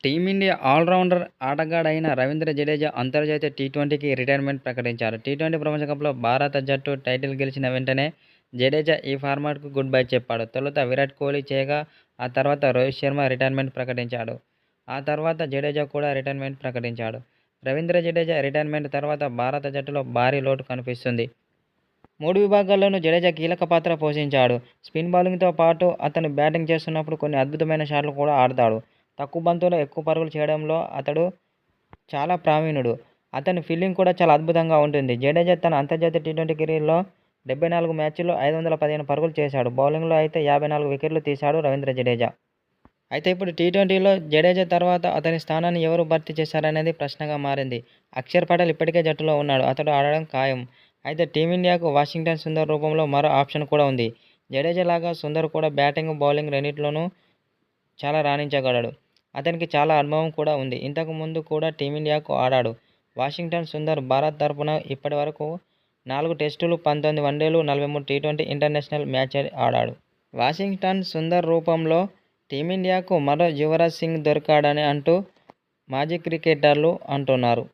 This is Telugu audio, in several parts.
టీమిండియా ఆల్రౌండర్ ఆటగాడైన రవీంద్ర జడేజా అంతర్జాతీయ టీ20కి రిటైర్మెంట్ ప్రకటించారు. టీ20 ప్రపంచ కప్లో భారత జట్టు టైటిల్ గెలిచిన వెంటనే జడేజా ఈ ఫార్మాట్కు గుడ్ బై చెప్పాడు. తొలుత విరాట్ కోహ్లీ చేయగా ఆ తర్వాత రోహిత్ శర్మ రిటైర్మెంట్ ప్రకటించాడు. ఆ తర్వాత జడేజా కూడా రిటైర్మెంట్ ప్రకటించాడు. రవీంద్ర జడేజా రిటైర్మెంట్ తర్వాత భారత జట్టులో భారీ లోటు కనిపిస్తుంది. 3 విభాగాల్లోనూ జడేజా కీలక పాత్ర పోషించాడు. స్పిన్ బౌలింగ్తో పాటు అతను బ్యాటింగ్ చేస్తున్నప్పుడు కొన్ని అద్భుతమైన షాట్లు కూడా ఆడతాడు. తక్కువ బంతుల్లో ఎక్కువ పరుగులు చేయడంలో అతడు చాలా ప్రావీణ్యుడు. అతని ఫీల్డింగ్ కూడా చాలా అద్భుతంగా ఉంటుంది. జడేజా తన అంతర్జాతీయ టీ20 కెరీర్లో 74 మ్యాచ్ల్లో 515 పరుగులు చేశాడు. బౌలింగ్లో అయితే 54 వికెట్లు తీశాడు రవీంద్ర జడేజా. అయితే ఇప్పుడు టీ20లో జడేజా తర్వాత అతని స్థానాన్ని ఎవరు భర్తీ చేశారనేది ప్రశ్నగా మారింది. అక్షర్ పటేల్ ఇప్పటికే జట్టులో ఉన్నాడు. అతడు ఆడడం ఖాయం. అయితే టీమిండియాకు వాషింగ్టన్ సుందర్ రూపంలో మరో ఆప్షన్ కూడా ఉంది. జడేజా లాగా సుందర్ కూడా బ్యాటింగ్, బౌలింగ్ రెండింటిలోనూ చాలా రాణించగలడు. అతనికి చాలా అనుభవం కూడా ఉంది. ఇంతకు ముందు కూడా టీమిండియాకు ఆడాడు. వాషింగ్టన్ సుందర్ భారత్ తరపున ఇప్పటి వరకు 4 టెస్టులు, 19 వన్డేలు, 43 టీ20 ఇంటర్నేషనల్ మ్యాచ్లు ఆడాడు. వాషింగ్టన్ సుందర్ రూపంలో టీమిండియాకు మరో యువరాజ్ సింగ్ దొరికాడని అంటూ మాజీ క్రికెటర్లు అంటున్నారు.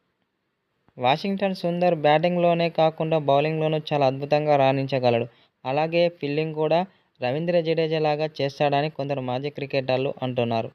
వాషింగ్టన్ సుందర్ బ్యాటింగ్లోనే కాకుండా బౌలింగ్లోనూ చాలా అద్భుతంగా రాణించగలడు. అలాగే ఫీల్డింగ్ కూడా రవీంద్ర జడేజా లాగా చేస్తాడని కొందరు మాజీ క్రికెటర్లు అంటున్నారు.